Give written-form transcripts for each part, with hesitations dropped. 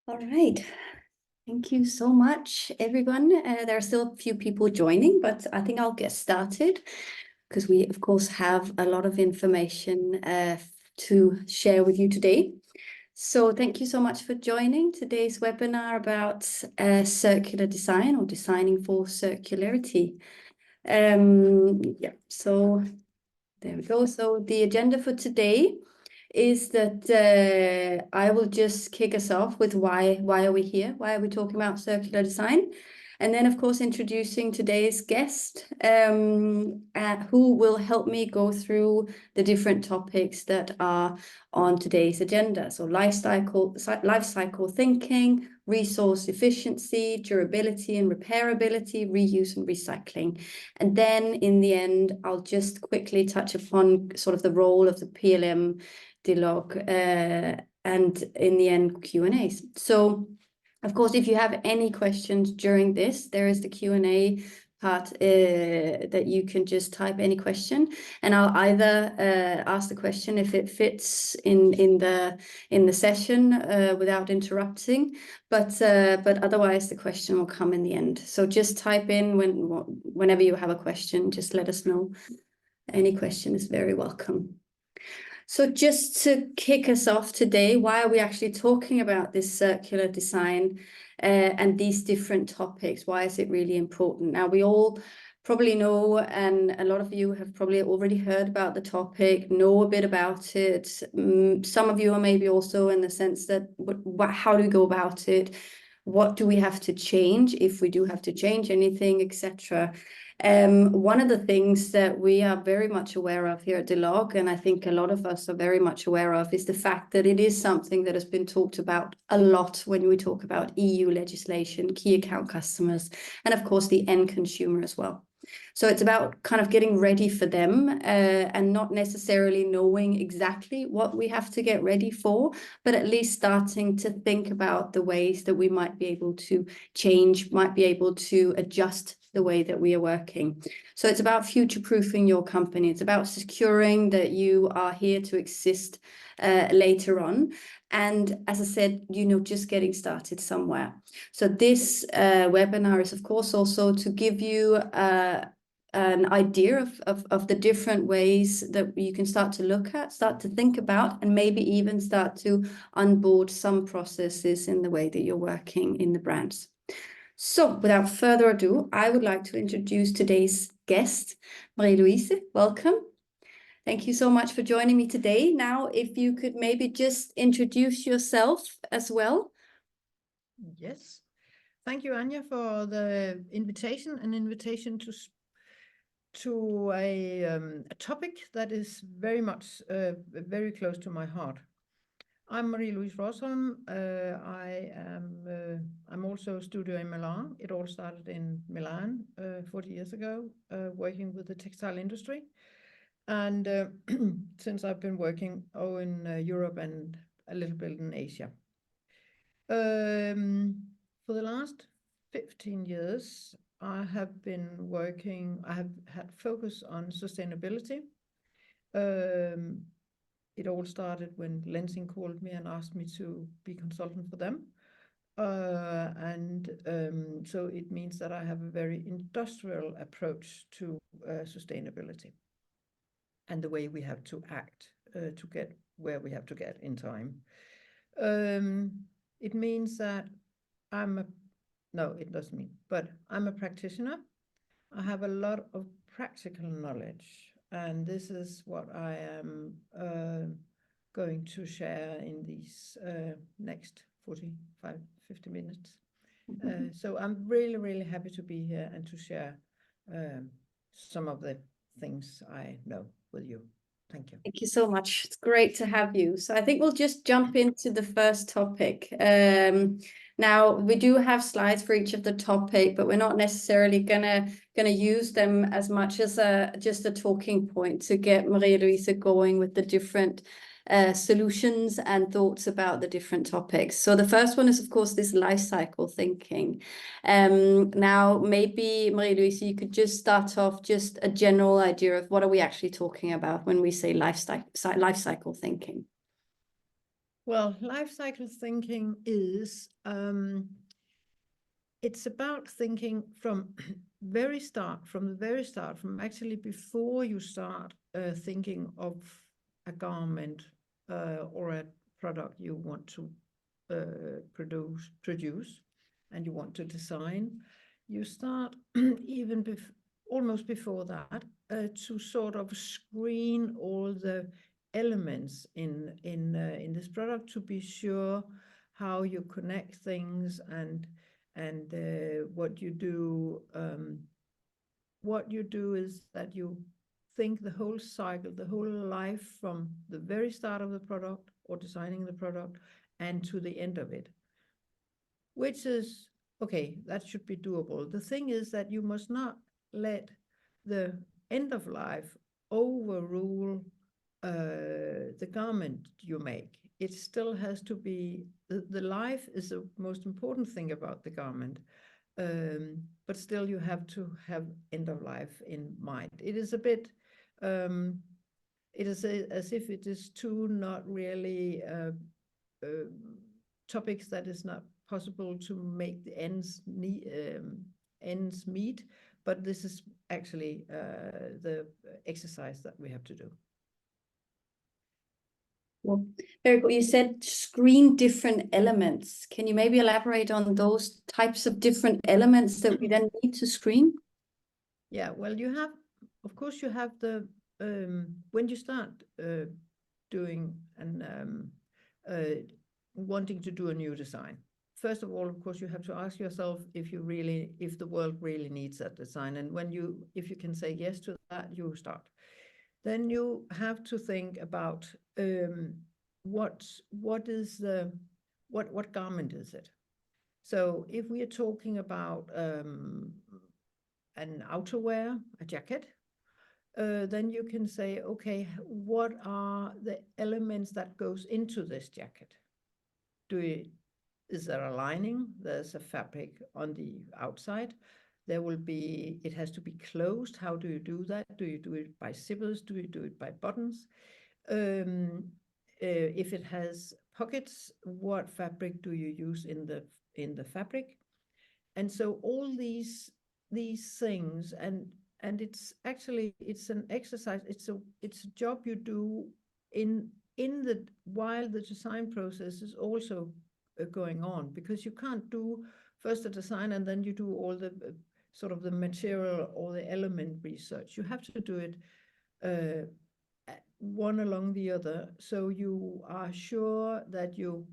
All right. Thank you so much, everyone. There are still a few people joining, but I think I'll get started because we, of course, have a lot of information to share with you today. So thank you so much for joining today's webinar about circular design or designing for circularity. Yeah, so there we go. So the agenda for today is that I will just kick us off with why are we here? Why are we talking about circular design? And then, of course, introducing today's guest, who will help me go through the different topics that are on today's agenda. So life cycle thinking, resource efficiency, durability and repairability, reuse and recycling. And then in the end, I'll just quickly touch upon sort of the role of the PLM dialogue, and in the end, Q&As. So, of course, if you have any questions during this, there is the Q&A part that you can just type any question, and I'll either ask the question if it fits in the session without interrupting, but otherwise the question will come in the end. So just type in whenever you have a question, just let us know. Any question is very welcome. So just to kick us off today, why are we actually talking about this circular design and these different topics? Why is it really important? Now, we all probably know, and a lot of you have probably already heard about the topic, know a bit about it. Some of you are maybe also in the sense that, how do we go about it? What do we have to change if we do have to change anything, etc.? One of the things that we are very much aware of here at Delog, and I think a lot of us are very much aware of, is the fact that it is something that has been talked about a lot when we talk about EU legislation, key account customers, and of course the end consumer as well. So it's about kind of getting ready for them and not necessarily knowing exactly what we have to get ready for, but at least starting to think about the ways that we might be able to change, might be able to adjust the way that we are working. So it's about future-proofing your company. It's about securing that you are here to exist later on. And as I said, just getting started somewhere. So this webinar is, of course, also to give you an idea of the different ways that you can start to look at, start to think about, and maybe even start to onboard some processes in the way that you're working in the brands. So without further ado, I would like to introduce today's guest, Marie-Louise. Welcome. Thank you so much for joining me today. Now, if you could maybe just introduce yourself as well. Yes. Thank you, Anja, for the invitation to a topic that is very much very close to my heart. I'm Marie-Louise Rosholm. I'm also a studio in Milan. It all started in Milan 40 years ago, working with the textile industry. And since I've been working in Europe and a little bit in Asia. For the last 15 years, I have had focus on sustainability. It all started when Lensing called me and asked me to be consultant for them. So it means that I have a very industrial approach to sustainability and the way we have to act to get where we have to get in time. It means that it doesn't mean, but I'm a practitioner. I have a lot of practical knowledge, and this is what I am going to share in these next 45, 50 minutes. So I'm really, really happy to be here and to share some of the things I know with you. Thank you. Thank you so much. It's great to have you. So I think we'll just jump into the first topic. Now, we do have slides for each of the topic, but we're not necessarily gonna use them as much as just a talking point to get Marie-Louise going with the different solutions and thoughts about the different topics. So the first one is, of course, this life cycle thinking. Now, maybe, Marie-Louise, you could just start off just a general idea of what are we actually talking about when we say life cycle thinking. Well, life cycle thinking is it's about thinking from the very start, from actually before you start thinking of a garment or a product you want to produce, and you want to design. You start even almost before that to sort of screen all the elements in this product to be sure how you connect things and what you do. What you do is that you think the whole cycle, the whole life from the very start of the product or designing the product and to the end of it, which is okay. That should be doable. The thing is that you must not let the end of life overrule the garment you make. It still has to be, the life is the most important thing about the garment. But still you have to have end of life in mind. It is a bit, it is as if it is two not really topics that is not possible to make the ends meet, but this is actually the exercise that we have to do. Well, very cool. You said screen different elements. Can you maybe elaborate on those types of different elements that we then need to screen? Yeah, well, you have, of course, you have the, when you start doing and wanting to do a new design. First of all, of course, you have to ask yourself if the world really needs that design. And if you can say yes to that, you start. Then you have to think about what garment is it? So if we are talking about an outerwear, a jacket, then you can say, okay, what are the elements that goes into this jacket? Is there a lining? There's a fabric on the outside. It has to be closed. How do you do that? Do you do it by zippers? Do you do it by buttons? If it has pockets, what fabric do you use in the fabric? And so all these things, and it's an exercise. It's a job you do while the design process is also going on, because you can't do first a design and then you do all the sort of the material or the element research. You have to do it one along the other, so you are sure that you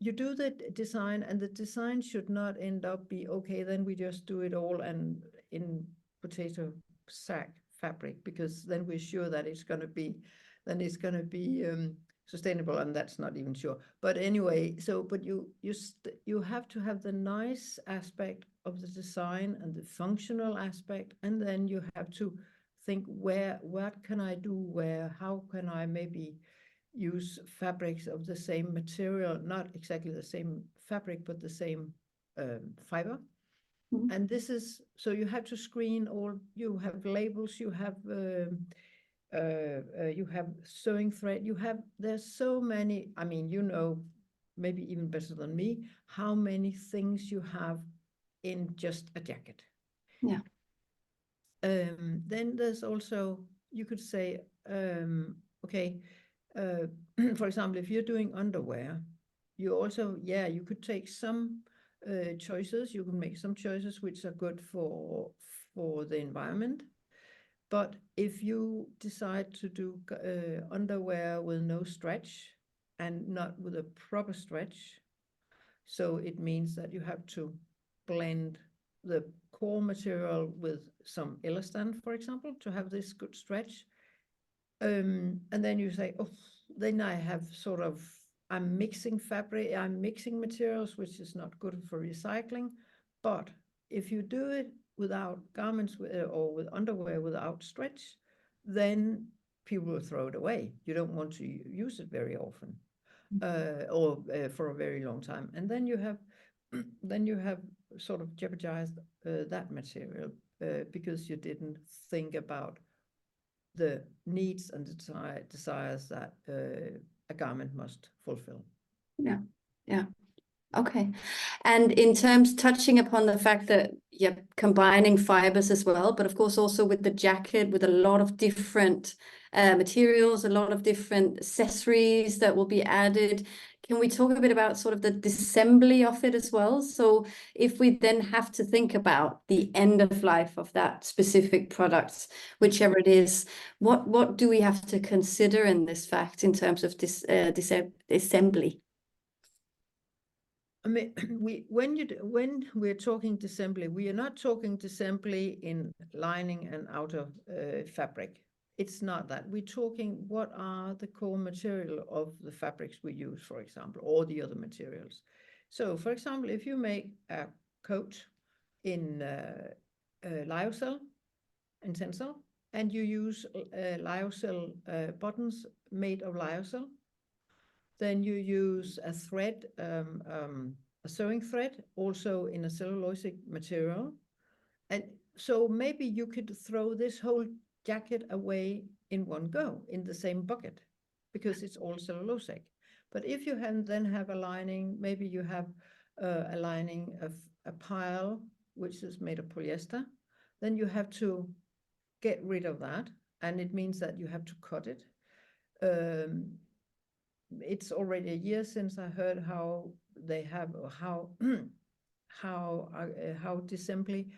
do the design, and the design should not end up be, okay, then we just do it all and in potato sack fabric, because then we're sure that it's going to be sustainable, and that's not even sure. But anyway, but you have to have the nice aspect of the design and the functional aspect, and then you have to think what can I do where, how can I maybe use fabrics of the same material, not exactly the same fabric, but the same fiber. Mm-hmm. And this is, so you have to screen all, you have labels, you have sewing thread, there's so many, I mean, you know, maybe even better than me, how many things you have in just a jacket. Yeah. Then there's also, you could say, okay, for example, if you're doing underwear, you also, you could take some choices. You can make some choices which are good for the environment. But if you decide to do underwear with no stretch and not with a proper stretch, so it means that you have to blend the core material with some elastan, for example, to have this good stretch. And then you say, oh, then I have sort of, I'm mixing fabric, I'm mixing materials, which is not good for recycling. But if you do it without garments or with underwear without stretch, then people will throw it away. You don't want to use it very often or for a very long time. And then you have sort of jeopardized that material because you didn't think about the needs and desires that a garment must fulfill. Yeah, yeah. Okay. And in terms, touching upon the fact that you're combining fibers as well, but of course also with the jacket, with a lot of different materials, a lot of different accessories that will be added. Can we talk a bit about sort of the disassembly of it as well? So if we then have to think about the end of life of that specific product, whichever it is, what do we have to consider in this fact in terms of this disassembly? I mean, when we're talking disassembly, we are not talking disassembly in lining and outer fabric. It's not that. We're talking what are the core material of the fabrics we use, for example, or the other materials. So, for example, if you make a coat in lyocell, in Tencel, and you use lyocell buttons made of lyocell, then you use a thread, a sewing thread, also in a cellulosic material. And so maybe you could throw this whole jacket away in one go, in the same bucket, because it's all cellulosic. But if you then have a lining, maybe you have a lining of a pile, which is made of polyester, then you have to get rid of that. And it means that you have to cut it. It's already a year since I heard how they have how disassembly,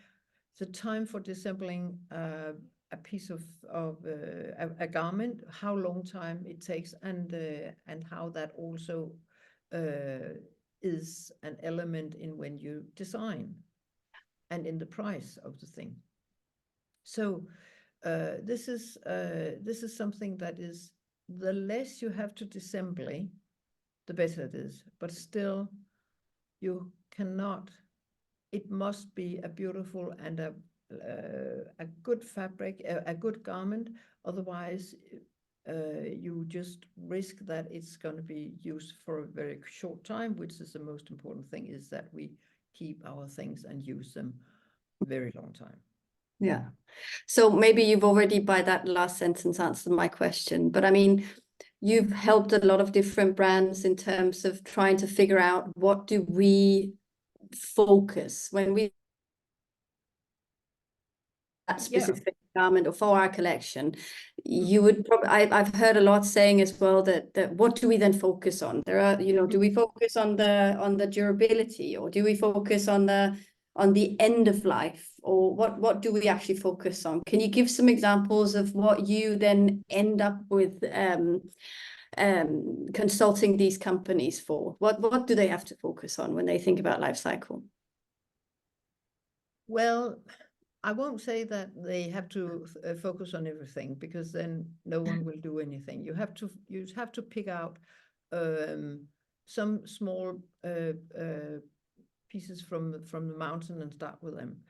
the time for disassembling a piece of a garment, how long time it takes, and how that also is an element in when you design and in the price of the thing. So this is something that is, the less you have to disassembly, the better it is. But still, you cannot, it must be a beautiful and a good fabric, a good garment. Otherwise, you just risk that it's going to be used for a very short time, which is the most important thing, is that we keep our things and use them a very long time. Yeah. So maybe you've already, by that last sentence, answered my question. But I mean, you've helped a lot of different brands in terms of trying to figure out what do we focus when we that specific garment or for our collection. You would probably, I've heard a lot saying as well that what do we then focus on? There are, you know, do we focus on the durability, or do we focus on the end of life, or what do we actually focus on? Can you give some examples of what you then end up with consulting these companies for? What do they have to focus on when they think about life cycle? Well, I won't say that they have to focus on everything, because then no one will do anything. You have to pick out some small pieces from the mountain and start with them.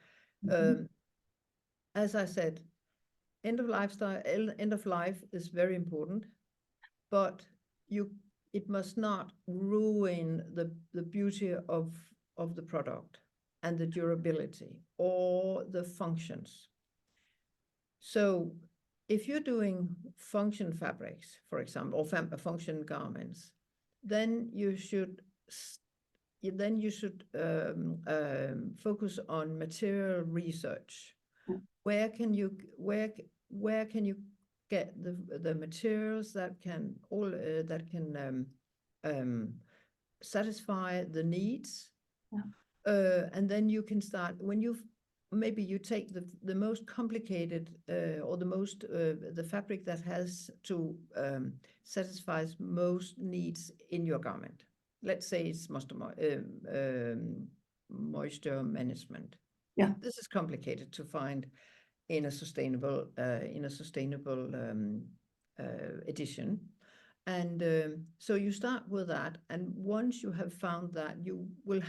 As I said, end of life is very important, but it must not ruin the beauty of the product and the durability or the functions. So if you're doing function fabrics, for example, or function garments, then you should focus on material research. Where can you get the materials that can satisfy the needs? And then you can start, when maybe you take the most complicated or the fabric that has to satisfies most needs in your garment. Let's say it's moisture management. Yeah, this is complicated to find in a sustainable edition. And so you start with that, and once you have found that, you will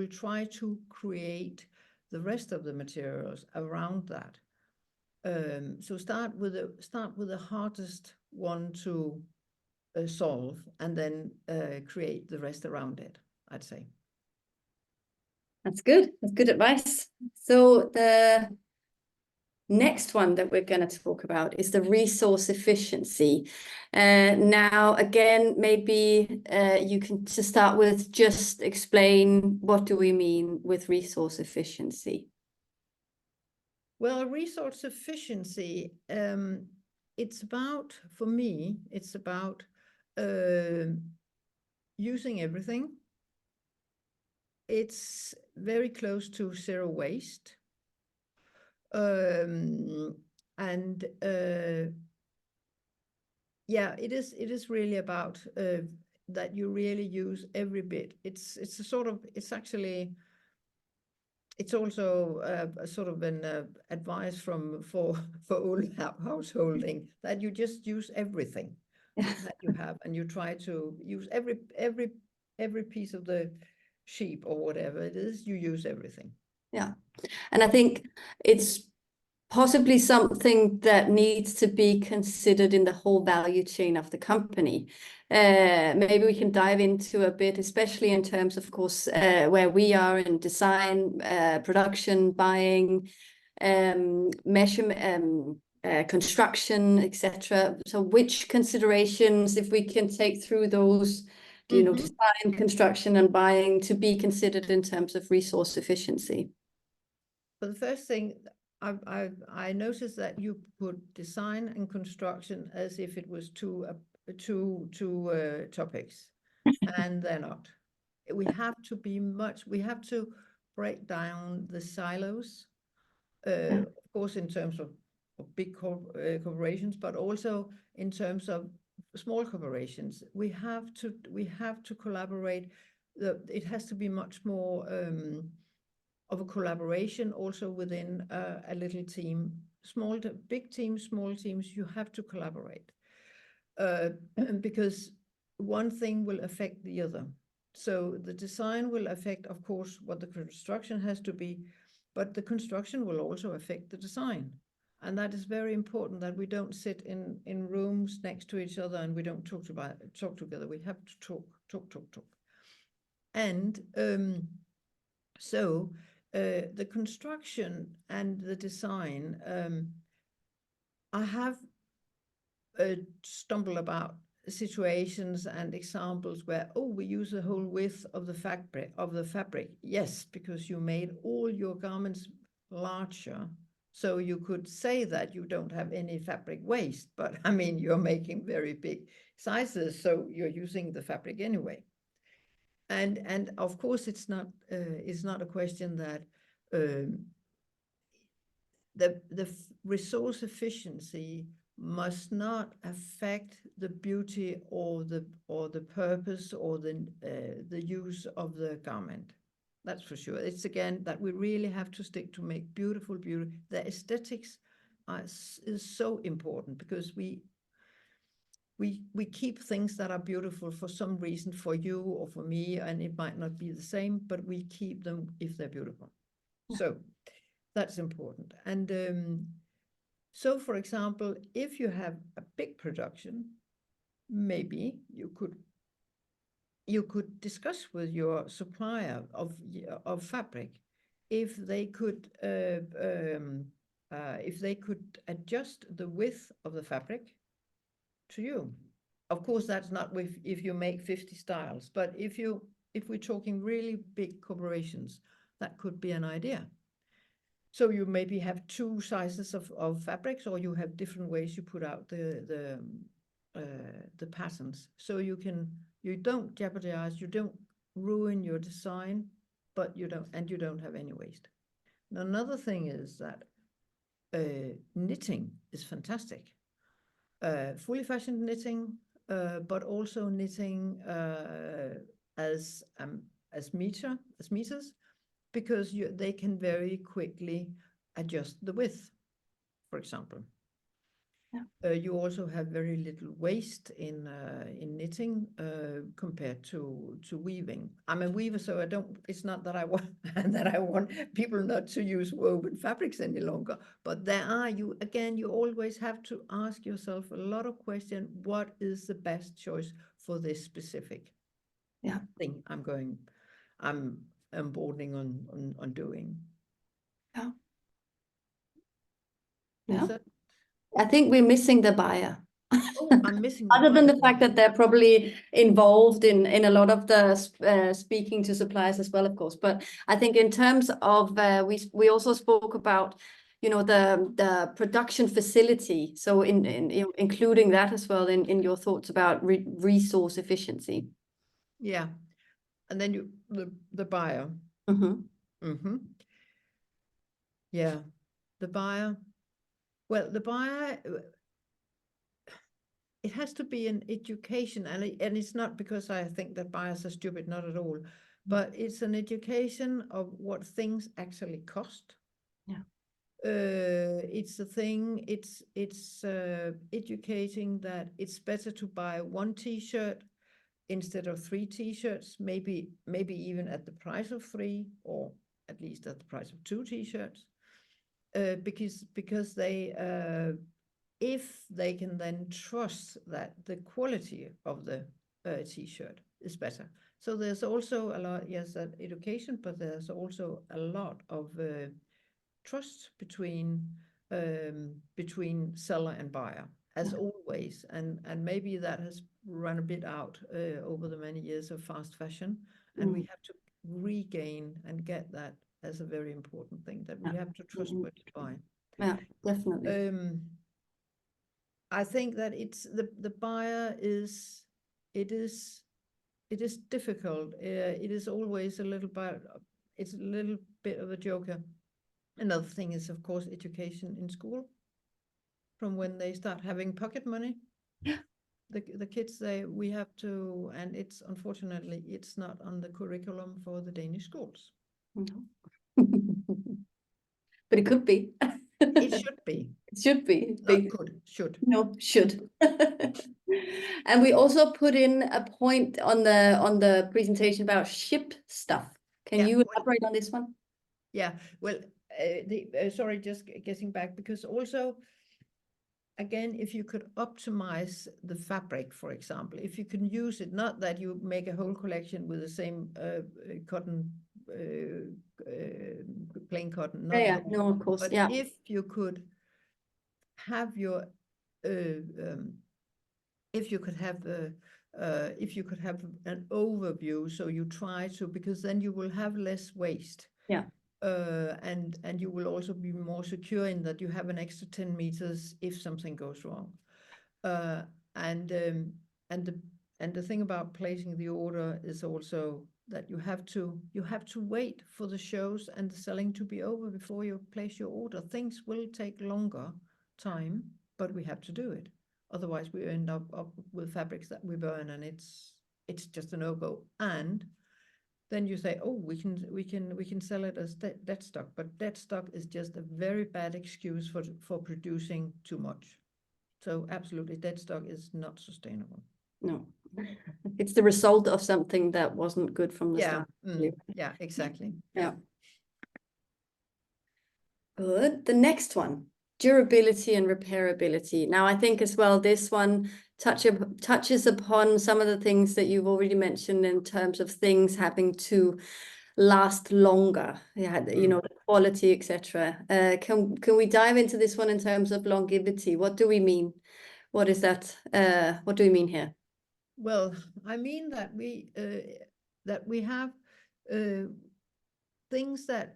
try to create the rest of the materials around that. So start with the hardest one to solve, and then create the rest around it, I'd say. That's good. That's good advice. So next one that we're going to talk about is the resource efficiency. Now, again, maybe you can, to start with, just explain what do we mean with resource efficiency? Well, resource efficiency, it's about, for me, it's about using everything. It's very close to zero waste. And yeah, it is really about that you really use every bit. It's a sort of, it's actually, it's also a sort of an advice for all householding, that you just use everything that you have, and you try to use every piece of the sheep or whatever it is, you use everything. Yeah, and I think it's possibly something that needs to be considered in the whole value chain of the company. Maybe we can dive into a bit, especially in terms, of course, where we are in design, production, buying, measurement, construction, etc. So which considerations, if we can take through those, you know, design, construction and buying, to be considered in terms of resource efficiency? But the first thing, I noticed that you put design and construction as if it was two topics, and they're not. We have to break down the silos, of course, in terms of big corporations, but also in terms of small corporations. We have to collaborate. It has to be much more of a collaboration also within a little team. Small to big teams, small teams, you have to collaborate because one thing will affect the other. So the design will affect, of course, what the construction has to be, but the construction will also affect the design. And that is very important, that we don't sit in rooms next to each other and we don't talk together. We have to talk. And so the construction and the design, I have stumbled about situations and examples where, oh, we use the whole width of the fabric. Yes, because you made all your garments larger, so you could say that you don't have any fabric waste, but I mean, you're making very big sizes, so you're using the fabric anyway. And of course, it's not a question that the resource efficiency must not affect the beauty or the purpose or the use of the garment. That's for sure. It's again that we really have to stick to make beautiful. The aesthetics is so important, because we keep things that are beautiful for some reason, for you or for me, and it might not be the same, but we keep them if they're beautiful. Yeah. So that's important. And so, for example, if you have a big production, maybe you could discuss with your supplier of fabric if they could adjust the width of the fabric to you. Of course, that's not if you make 50 styles, but if we're talking really big corporations, that could be an idea. So you maybe have two sizes of fabrics, or you have different ways you put out the patterns. So you don't jeopardize, you don't ruin your design, but you don't have any waste. And another thing is that knitting is fantastic. Fully fashioned knitting, but also knitting as meters, because they can very quickly adjust the width, for example. Yeah. You also have very little waste in knitting compared to weaving. I'm a weaver, so it's not that I want people not to use woven fabrics any longer. But you always have to ask yourself a lot of questions. What is the best choice for this specific thing I'm embarking on doing? Yeah. Yeah. Is that? I think we're missing the buyer. Oh, I'm missing the Other than buyer. the fact that they're probably involved in a lot of the speaking to suppliers as well, of course. But I think in terms of we also spoke about, you know, the production facility. So in you know, including that as well in your thoughts about resource efficiency. Yeah, and then the buyer. Yeah, the buyer. Well, the buyer, it has to be an education, and it's not because I think that buyers are stupid, not at all, but it's an education of what things actually cost. Yeah. It's a thing. It's educating that it's better to buy one T-shirt instead of 3 T-shirts, maybe even at the price of 3, or at least at the price of 2 T-shirts, because they if they can then trust that the quality of the T-shirt is better. So there's also a lot, yes, that education, but there's also a lot of trust between seller and buyer, as always, and maybe that has run a bit out over the many years of fast fashion, and we have to regain and get that as a very important thing, that we have to trust what you buy. Yeah, definitely. I think that it's the buyer is it is difficult. It is always a little bit. It's a little bit of a joker. Another thing is, of course, education in school. From when they start having pocket money, the kids we have to, and it's unfortunately it's not on the curriculum for the Danish schools. No. But it could be. It should be. It should be. Not could, should. No, should. And we also put in a point on the presentation about ship stuff. Can you elaborate on this one? Yeah, well, sorry, just getting back, because also, again, if you could optimize the fabric, for example, if you can use it, not that you make a whole collection with the same cotton, plain cotton, not Yeah, no, of course, but yeah. if you could have your if you could have an overview, so you try to, because then you will have less waste. Yeah. And you will also be more secure in that you have an extra 10 meters if something goes wrong. And the thing about placing the order is also that you have to wait for the shows and the selling to be over before you place your order. Things will take longer time, but we have to do it. Otherwise, we end up with fabrics that we burn, and it's just a no-go. And then you say, oh, we can sell it as dead stock, but dead stock is just a very bad excuse for producing too much. So absolutely, dead stock is not sustainable. No, it's the result of something that wasn't good from the start. Yeah, exactly. Yeah. Good. The next one, durability and repairability. Now, I think as well, this one touches upon some of the things that you've already mentioned in terms of things having to last longer. Yeah, you know, the quality, etc. Can we dive into this one in terms of longevity? What do we mean? What is that? What do we mean here? Well, I mean that we have things that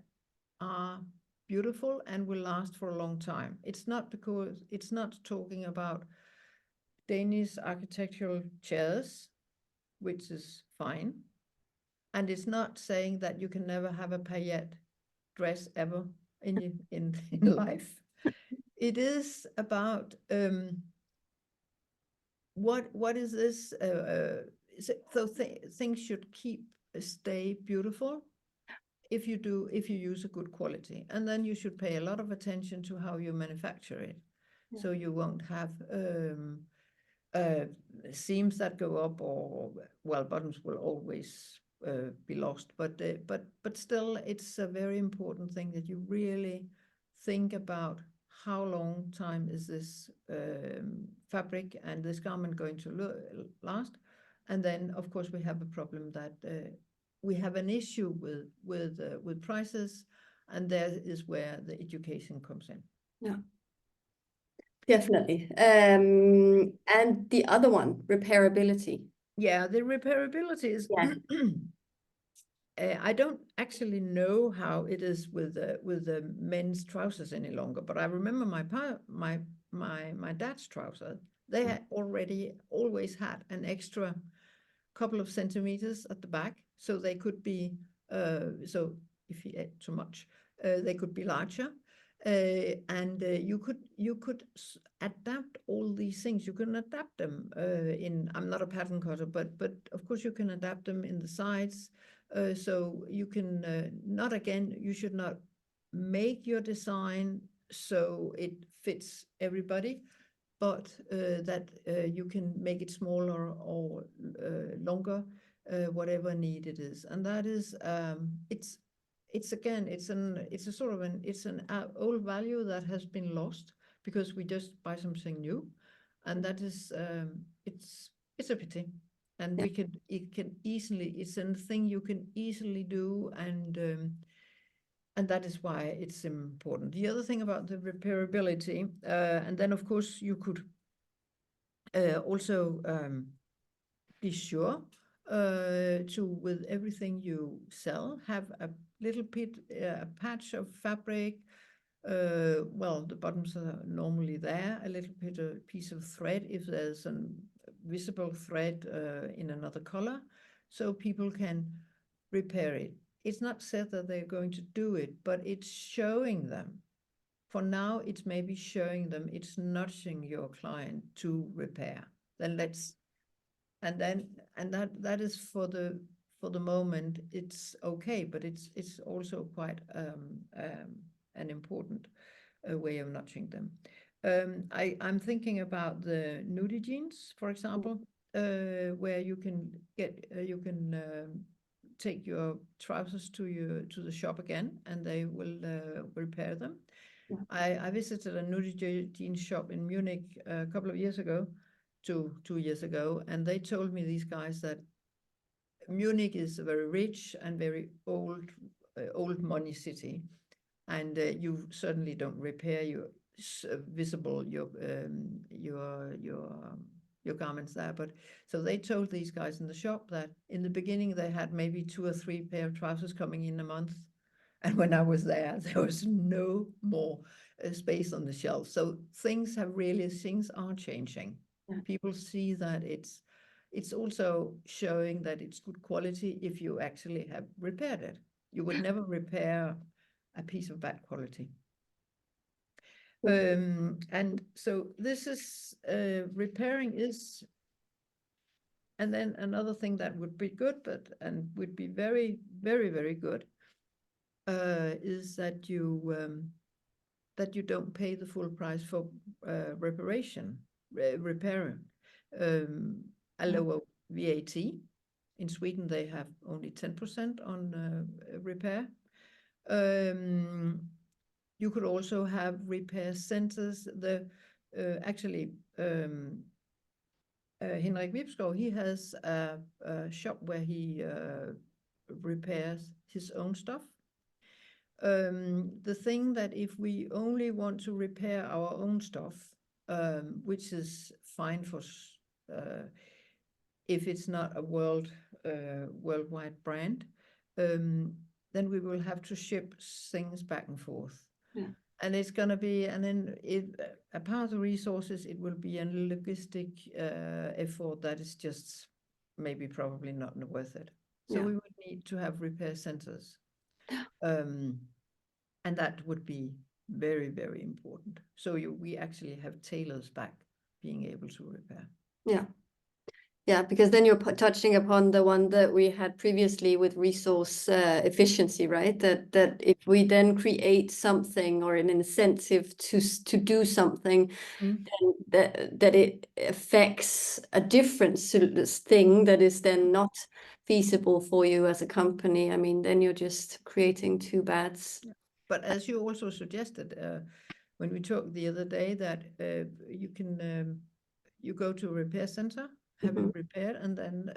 are beautiful and will last for a long time. It's not talking about Danish architectural chairs, which is fine. And it's not saying that you can never have a paillette dress ever in life. It is about what is this? So things should stay beautiful if you use a good quality, and then you should pay a lot of attention to how you manufacture it, so you won't have seams that go up, or well, buttons will always be lost, but still, it's a very important thing that you really think about how long time is this fabric and this garment going to last. And then, of course, we have a problem that we have an issue with prices, and there is where the education comes in. Yeah. definitely. And the other one, repairability. Yeah, the repairability is. Yeah. I don't actually know how it is with the men's trousers any longer, but I remember my dad's trousers. They had already always had an extra couple of centimeters at the back, so they could be so if he ate too much, they could be larger. And you could adapt all these things. You can adapt them in. I'm not a pattern cutter, but of course you can adapt them in the sides. So you can not again. You should not make your design so it fits everybody, but that you can make it smaller or longer, whatever need it is. And that is it's again it's a sort of an old value that has been lost because we just buy something new, and that is it's a pity. And Yeah. it can easily, it's a thing you can easily do, and that is why it's important. The other thing about the repairability, and then of course you could also be sure to, with everything you sell, have a little bit, a patch of fabric. Well, the bottoms are normally there, a little bit, a piece of thread, if there's a visible thread in another color, so people can repair it. It's not said that they're going to do it, but it's showing them. For now, it's maybe showing them, it's nudging your client to repair. Then let's, and that is for the moment, it's okay, but it's also quite an important way of nudging them. I'm thinking about the nudie jeans, for example, where you can get take your trousers to the shop again, and they will repair them. Yeah. I visited a nudie jeans shop in Munich a couple of years ago, 2 years ago, and they told me, these guys, that Munich is a very rich and very old money city, and you certainly don't repair your visible your garments there. But so they told these guys in the shop that in the beginning they had maybe 2 or 3 pair of trousers coming in a month, and when I was there was no more space on the shelf. So things are changing. Yeah. People see that it's also showing that it's good quality if you actually have repaired it. You would never repair a piece of bad quality. And so this is repairing is, and then another thing that would be good, and would be very, very, very good, is that you don't pay the full price for repair, a lower VAT. In Sweden, they have only 10% on repair. You could also have repair centers. Actually, Henrik Vipskov, he has a shop where he repairs his own stuff. The thing that if we only want to repair our own stuff, which is fine for if it's not a worldwide brand, then we will have to ship things back and forth. Yeah. And it's going to be, and then a part of the resources, it will be a logistic effort that is just maybe probably not worth it. So Yeah. we would need to have repair centers. And that would be very, very important. So we actually have tailors back being able to repair. Yeah. Yeah, because then you're touching upon the one that we had previously with resource efficiency, right? That if we then create something or an incentive to do something, then that it affects a different thing that is then not feasible for you as a company. I mean, then you're just creating two bads. But as you also suggested when we talked the other day, that you can you go to a repair center, have it repaired, and then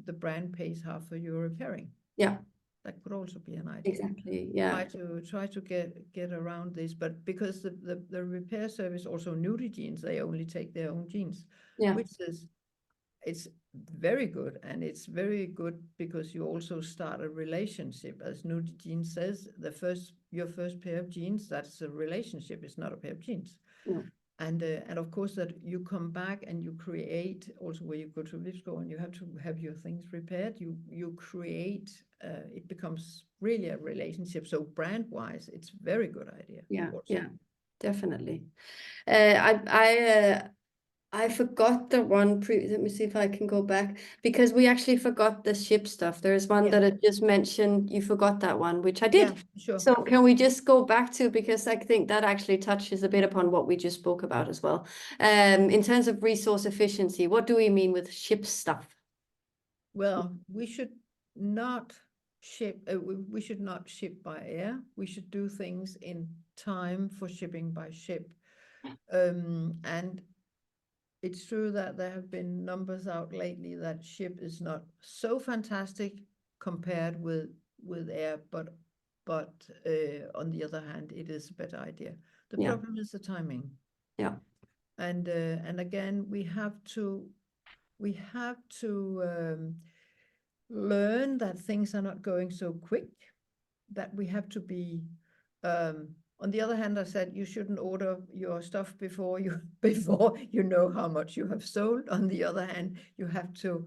the brand pays half for your repairing. Yeah. That could also be an idea. Exactly. Yeah. Try to get around this, but because the repair service, also nudie jeans, they only take their own jeans, Yeah. which is, it's very good, and it's very good because you also start a relationship. As nudie jeans says, your first pair of jeans, that's a relationship. It's not a pair of jeans. No. And of course that you come back and you create also, where you go to Lifco and you have to have your things repaired, you create, it becomes really a relationship. So brand wise, it's very good idea. Yeah. Also. Yeah. Definitely. I forgot the one let me see if I can go back, because we actually forgot the ship stuff. There is one that I just mentioned. You forgot that one, which I did. Yeah, sure. So can we just go back to, because I think that actually touches a bit upon what we just spoke about as well. In terms of resource efficiency, what do we mean with ship stuff? Well, we should not ship. We should not ship by air. We should do things in time for shipping by ship. And it's true that there have been numbers out lately that ship is not so fantastic compared with air, but on the other hand, it is a better idea. The problem is the timing. Yeah. And again, we have to learn that things are not going so quick, that we have to be, on the other hand, I said you shouldn't order your stuff before you know how much you have sold. On the other hand, you have to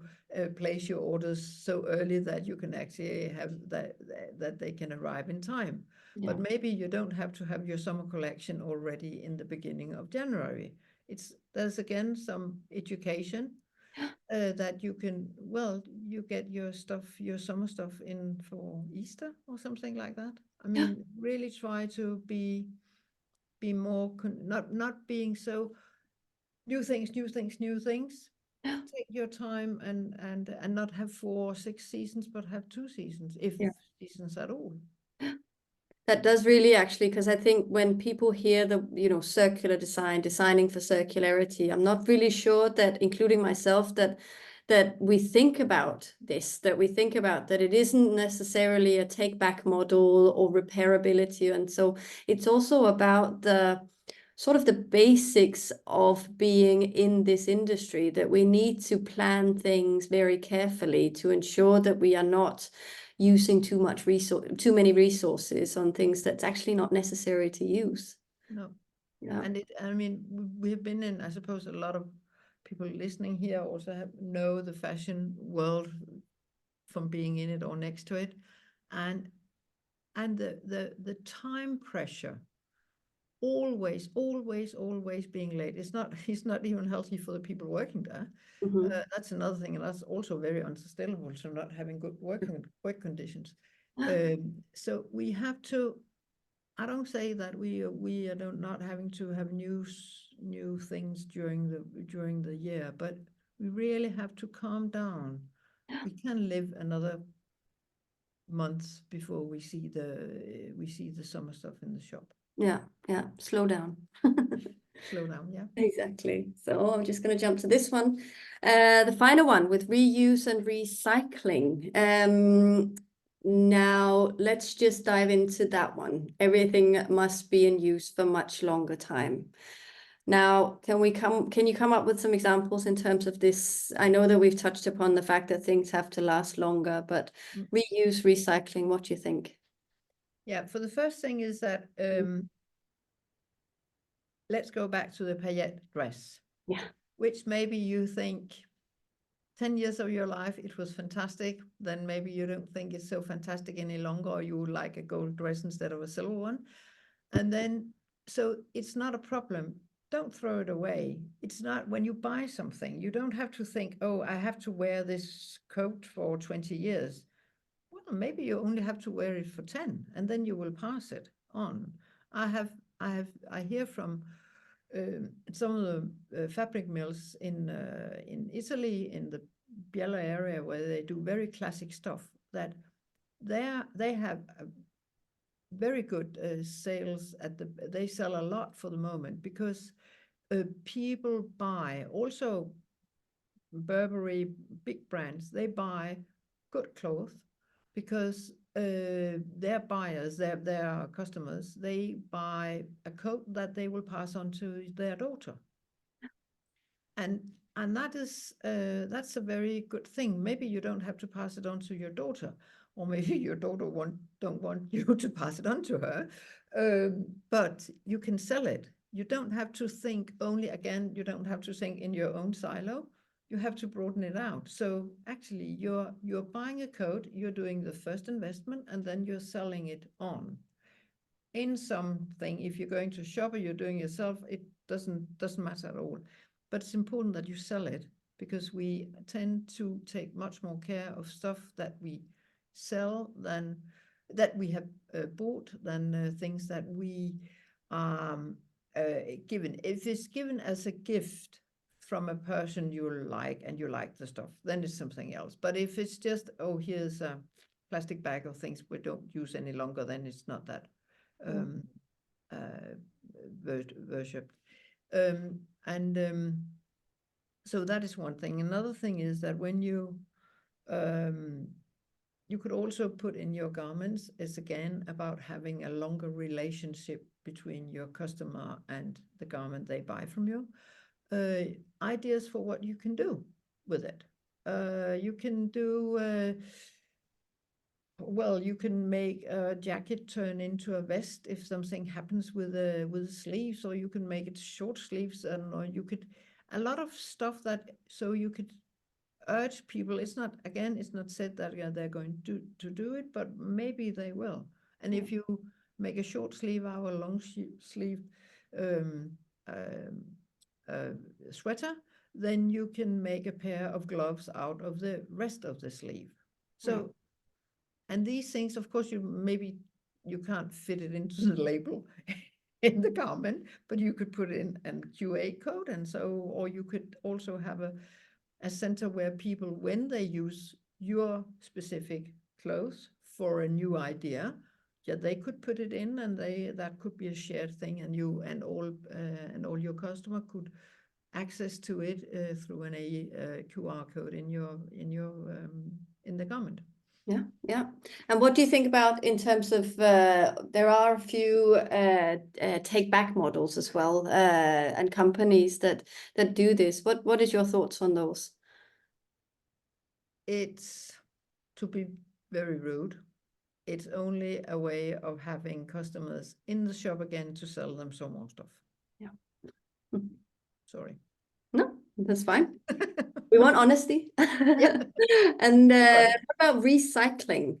place your orders so early that you can actually have that they can arrive in time. Yeah. But maybe you don't have to have your summer collection already in the beginning of January. There's again some education that you can, well, you get your stuff, your summer stuff in for Easter or something like that. I mean, really try to be more, not being so new things. Take your time and not have 4 or 6 seasons, but have 2 seasons, if seasons at all. That does really, actually, because I think when people hear the, circular design, designing for circularity, I'm not really sure that, including myself, that we think about this, that we think about that it isn't necessarily a take back model or repairability. And so it's also about the sort of the basics of being in this industry, that we need to plan things very carefully to ensure that we are not using too many resources on things that's actually not necessary to use. No. Yeah. And I mean, we have been in, I suppose a lot of people listening here also know the fashion world from being in it or next to it. And the time pressure, always being late. It's not even healthy for the people working there. That's another thing, and that's also very unsustainable, so not having good work conditions. So we have to, I don't say that we are not having to have new things during the year, but we really have to calm down. We can live another month before we see the summer stuff in the shop. Yeah. Slow down. Slow down, yeah. Exactly. So I'm just going to jump to this one. The final one with reuse and recycling. Now let's just dive into that one. Everything must be in use for much longer time. Now, can you come up with some examples in terms of this? I know that we've touched upon the fact that things have to last longer, but reuse, recycling, what do you think? Yeah, for the first thing is that let's go back to the paillette dress. Yeah. Which maybe you think 10 years of your life, it was fantastic. Then maybe you don't think it's so fantastic any longer, or you would like a gold dress instead of a silver one. And then, so it's not a problem. Don't throw it away. It's not, when you buy something, you don't have to think, oh, I have to wear this coat for 20 years. Well, maybe you only have to wear it for 10, and then you will pass it on. I hear from some of the fabric mills in Italy, in the Biella area, where they do very classic stuff, that they have very good sales they sell a lot for the moment, because people buy, also Burberry, big brands, they buy good clothes because their buyers, their customers, they buy a coat that they will pass on to their daughter. And that is that's a very good thing. Maybe you don't have to pass it on to your daughter, or maybe your daughter don't want you to pass it on to her, but you can sell it. You don't have to think only, again, you don't have to think in your own silo. You have to broaden it out. So actually, you're buying a coat, you're doing the first investment, and then you're selling it on in something. If you're going to shop or you're doing yourself, it doesn't matter at all. But it's important that you sell it, because we tend to take much more care of stuff that we sell than that we have bought than things that we given. If it's given as a gift from a person you like and you like the stuff, then it's something else. But if it's just, oh, here's a plastic bag of things we don't use any longer, then it's not that worship. So that is one thing. Another thing is that when you could also put in your garments, is again about having a longer relationship between your customer and the garment they buy from you. Ideas for what you can do with it. You can do well, you can make a jacket turn into a vest if something happens with the sleeves, or you can make it short sleeves, and or you could a lot of stuff that, so you could urge people. It's not, again, it's not said that they're going to do it, but maybe they will. And if you make a short sleeve out of a long sleeve sweater, then you can make a pair of gloves out of the rest of the sleeve. So, and these things, of course, you can't fit it into the label in the garment, but you could put in a QA code, and so, or you could also have a center where people, when they use your specific clothes for a new idea, they could put it in, and that could be a shared thing, and you and all your customer could access to it through an QR code in the garment. Yeah. And what do you think about in terms of there are a few take back models as well, and companies that do this. What is your thoughts on those? It's, to be very rude, it's only a way of having customers in the shop again to sell them some more stuff. Yeah. Sorry. No, that's fine. We want honesty. Yeah. And what about recycling?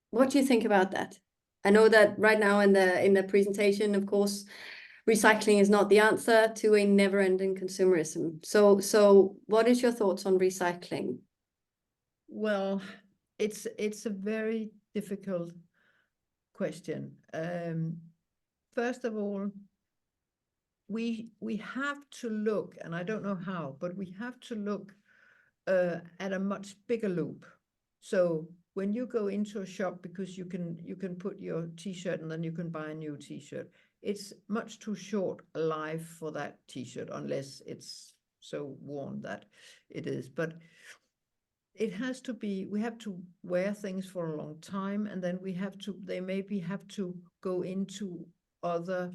What do you think about that? I know that right now in the presentation, of course, recycling is not the answer to a never-ending consumerism. So what is your thoughts on recycling? Well, it's a very difficult question. First of all, we have to look, and I don't know how, but we have to look at a much bigger loop. So when you go into a shop, because you can put your t-shirt and then you can buy a new t-shirt, it's much too short a life for that t-shirt, unless it's so worn that it is. But it has to be, we have to wear things for a long time, and then they maybe have to go into other,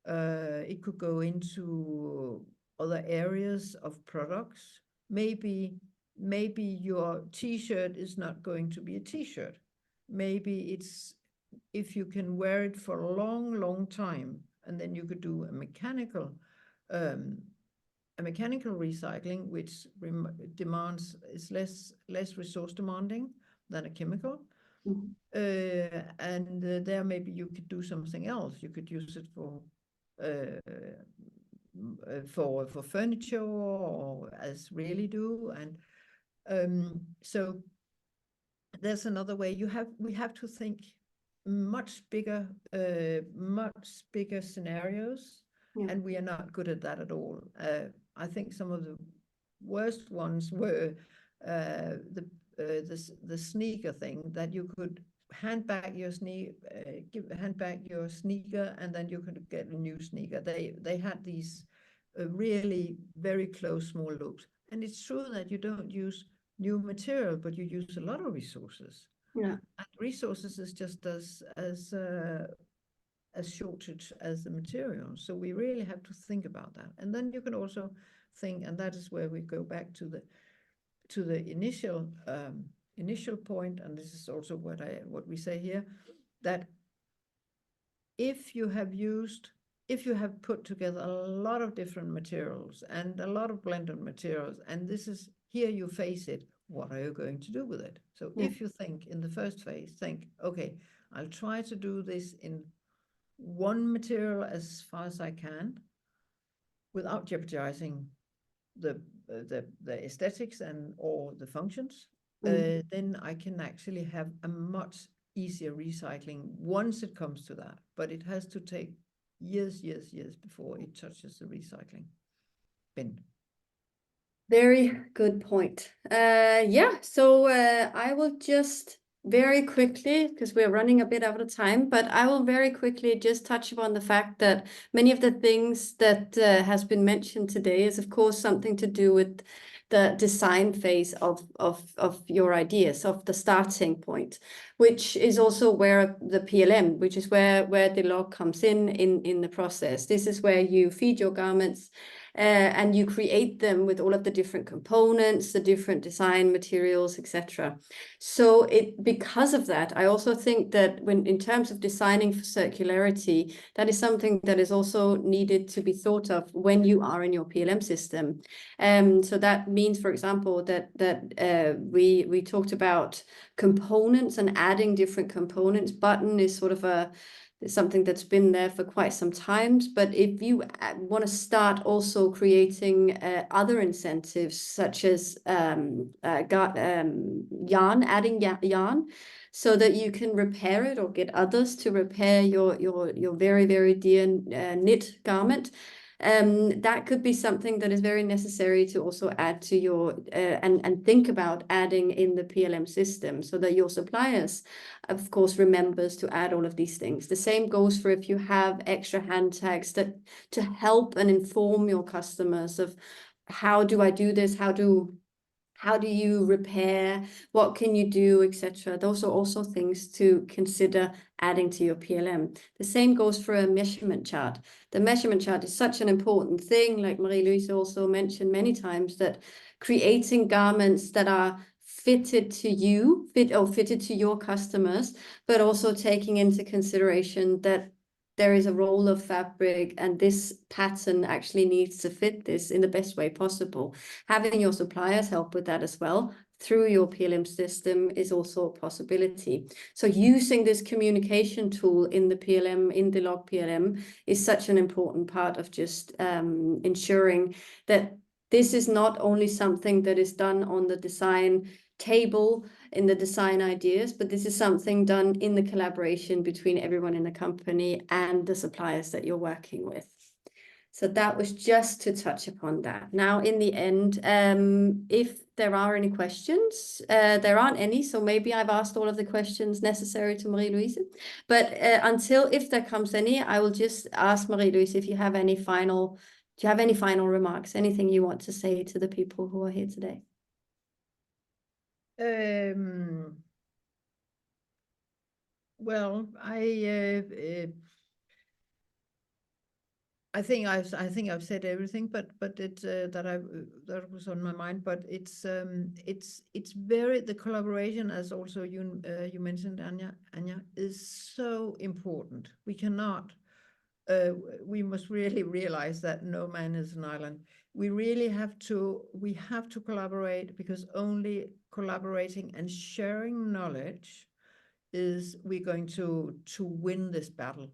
it could go into other areas of products. Maybe your t-shirt is not going to be a t-shirt. Maybe it's, if you can wear it for a long time, and then you could do a mechanical recycling, which is less resource demanding than a chemical. And there maybe you could do something else. You could use it for furniture, or as really do. And so there's another way. We have to think much bigger scenarios, and we are not good at that at all. I think some of the worst ones were the sneaker thing, that you could hand back your sneaker, and then you could get a new sneaker. They had these really very close small loops, and it's true that you don't use new material, but you use a lot of resources. Yeah. And resources is just as shortage as the material. So we really have to think about that. And then you can also think, and that is where we go back to the initial point, and this is also what we say here, that if you have put together a lot of different materials and a lot of blended materials, and this is here you face it, what are you going to do with it? So if you think in the first phase, okay, I'll try to do this in one material as far as I can without jeopardizing the aesthetics and or the functions, then I can actually have a much easier recycling once it comes to that. But it has to take years before it touches the recycling bin. Very good point. Yeah, so I will just very quickly, because we're running a bit out of time, but I will very quickly just touch upon the fact that many of the things that has been mentioned today is, of course, something to do with the design phase of your ideas, of the starting point, which is also where the PLM, which is where the log comes in the process. This is where you feed your garments and you create them with all of the different components, the different design materials, etc. So because of that, I also think that when in terms of designing for circularity, that is something that is also needed to be thought of when you are in your PLM system. So that means, for example, that we talked about components and adding different components. Button is sort of something that's been there for quite some time. But if you want to start also creating other incentives, such as yarn, adding yarn, so that you can repair it or get others to repair your very, very dear knit garment, that could be something that is very necessary to also add to your and think about adding in the PLM system, so that your suppliers, of course, remembers to add all of these things. The same goes for if you have extra hand tags that to help and inform your customers of how do I do this, how do you repair, what can you do, etc. Those are also things to consider adding to your PLM. The same goes for a measurement chart. The measurement chart is such an important thing, like Marie-Louise also mentioned many times, that creating garments that are fitted to you, fitted to your customers, but also taking into consideration that there is a roll of fabric and this pattern actually needs to fit this in the best way possible. Having your suppliers help with that as well through your PLM system is also a possibility. So using this communication tool in the PLM, in the log PLM, is such an important part of just ensuring that this is not only something that is done on the design table in the design ideas, but this is something done in the collaboration between everyone in the company and the suppliers that you're working with. So that was just to touch upon that. Now, in the end, if there are any questions, there aren't any, so maybe I've asked all of the questions necessary to Marie-Louise. But if there comes any, I will just ask Marie-Louise if you have any final, do you have any final remarks, anything you want to say to the people who are here today? Well, I think I've said everything, but it's that was on my mind. But it's very, the collaboration, as also you mentioned, Anja, is so important. We cannot. We must really realize that no man is an island. We really have to collaborate, because only collaborating and sharing knowledge is we're going to win this battle.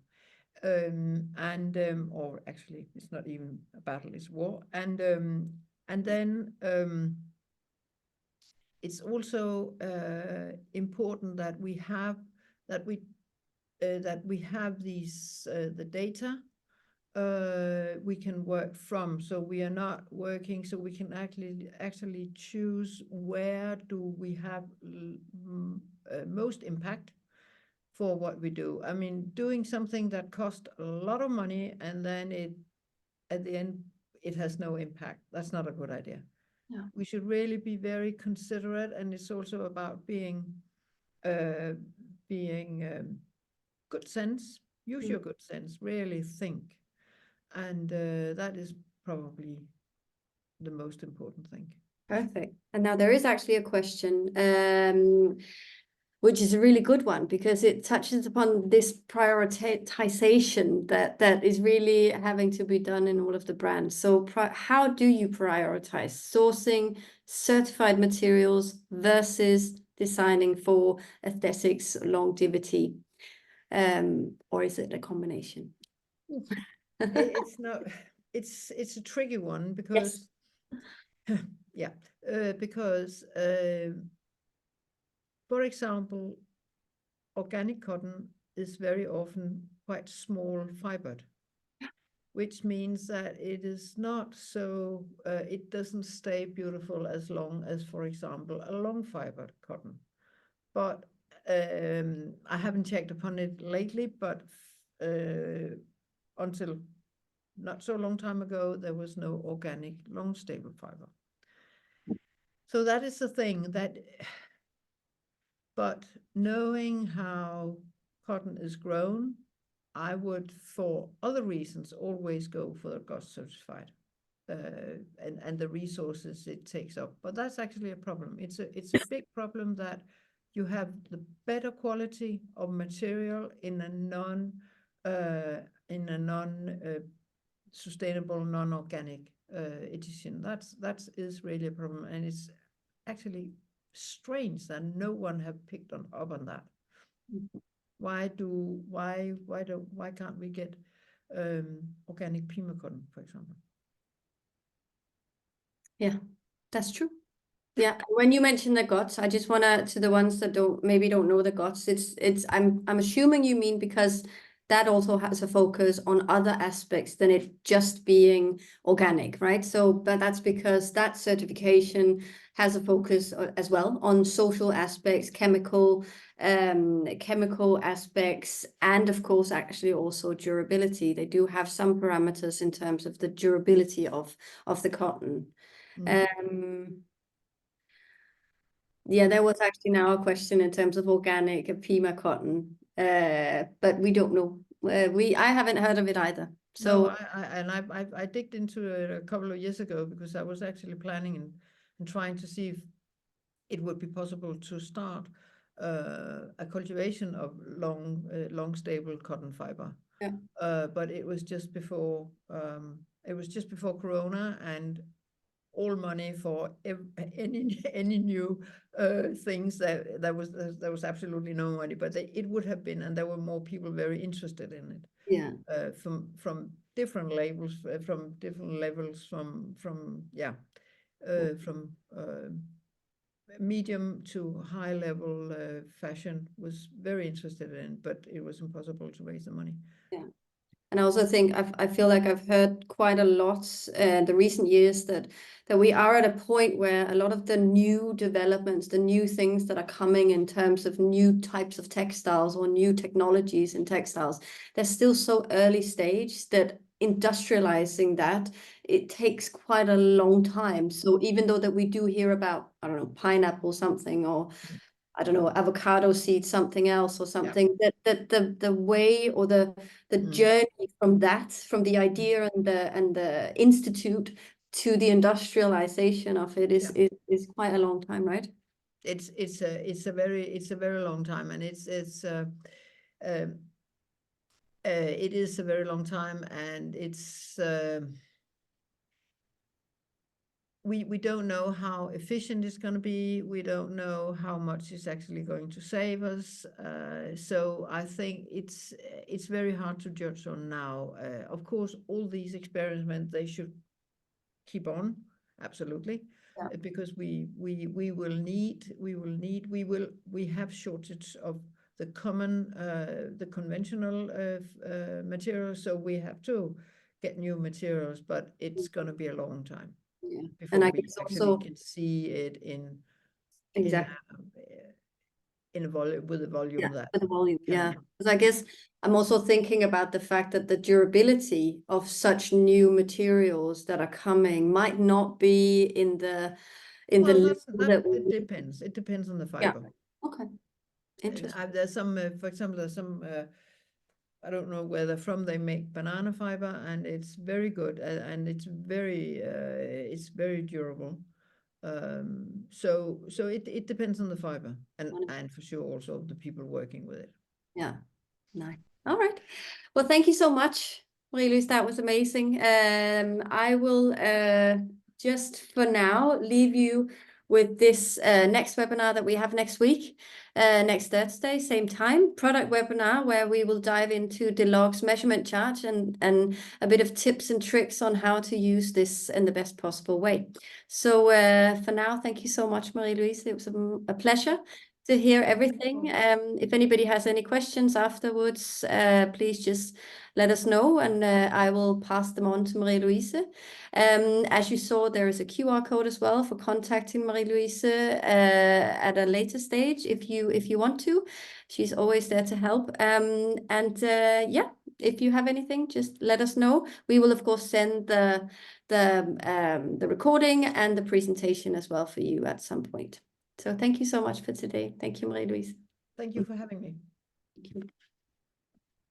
Or actually it's not even a battle, it's war. And then it's also important that we have these the data we can work from, so we are not working, so we can actually choose where do we have most impact for what we do. I mean, doing something that costs a lot of money and then at the end it has no impact, that's not a good idea. Yeah. We should really be very considerate, and it's also about being good sense. Use your good sense, really think. And that is probably the most important thing. Perfect. And now there is actually a question, which is a really good one because it touches upon this prioritization that is really having to be done in all of the brands. So how do you prioritize sourcing certified materials versus designing for aesthetics, longevity, or is it a combination? It's not. It's a tricky one because, Yes. yeah, because for example, organic cotton is very often quite small fibered, which means that it is not so, it doesn't stay beautiful as long as, for example, a long fibered cotton. But I haven't checked upon it lately, but until not so long time ago, there was no organic long stable fiber. So that is the thing that, but knowing how cotton is grown, I would, for other reasons, always go for the GOTS certified, and the resources it takes up. But that's actually a problem. It's a big problem that you have the better quality of material in a non sustainable, non-organic edition. That is really a problem, and it's actually strange that no one have picked up on that. Why can't we get organic Pima cotton, for example? Yeah, that's true. Yeah, when you mention the GOTS, I just wanna, to the ones that maybe don't know the GOTS, I'm assuming you mean because that also has a focus on other aspects than it just being organic, right? So, but that's because that certification has a focus as well on social aspects, chemical aspects, and of course, actually also durability. They do have some parameters in terms of the durability of the cotton. Yeah, there was actually now a question in terms of organic Pima cotton, but we don't know. I haven't heard of it either. No, So I digged into it a couple of years ago because I was actually planning and trying to see if it would be possible to start a cultivation of long stable cotton fiber. yeah, But it was just before Corona, and all money for any new things there was absolutely no money, but it would have been, and there were more people very interested in it. yeah, From different labels, from different levels, from medium to high level fashion was very interested in, but it was impossible to raise the money. yeah. And I also think I feel like I've heard quite a lot the recent years that we are at a point where a lot of the new developments, the new things that are coming in terms of new types of textiles or new technologies in textiles, they're still so early stage that industrializing that, it takes quite a long time. So even though that we do hear about, I don't know, pineapple something, or I don't know, avocado seed, something else or something, that the way or the journey from the idea and the institute to the industrialization of it is quite a long time, right? It's a very long time, and it is a very long time, and it's we don't know how efficient it's going to be. We don't know how much it's actually going to save us. So I think it's very hard to judge on now. Of course, all these experiments, they should keep on, absolutely, because we have shortage of the conventional materials, so we have to get new materials, but it's going to be a long time. Yeah. Before And I we guess actually also can see it in exactly. in a volume with a volume that with the volume. Yeah, can. because I guess I'm also thinking about the fact that the durability of such new materials that are coming might not be in the Well, level that it we, depends. It depends on the yeah. fiber. Okay, interesting. There's some, for example, there's some. I don't know where they're from. They make banana fiber, and it's very good, and it's very durable. So it depends on the fiber, and for sure also the people working with it. Yeah, nice. All right. Well, thank you so much, Marie-Louise. That was amazing. I will just for now leave you with this next webinar that we have next week, next Thursday, same time, product webinar, where we will dive into Delog's measurement chart and a bit of tips and tricks on how to use this in the best possible way. So for now, thank you so much, Marie-Louise. It was a pleasure to hear everything. If anybody has any questions afterwards, please just let us know, and I will pass them on to Marie-Louise. As you saw, there is a QR code as well for contacting Marie-Louise at a later stage if you want to. She's always there to help. Yeah, if you have anything, just let us know. We will of course send the recording and the presentation as well for you at some point. So thank you so much for today. Thank you, Marie-Louise. Thank you for having me.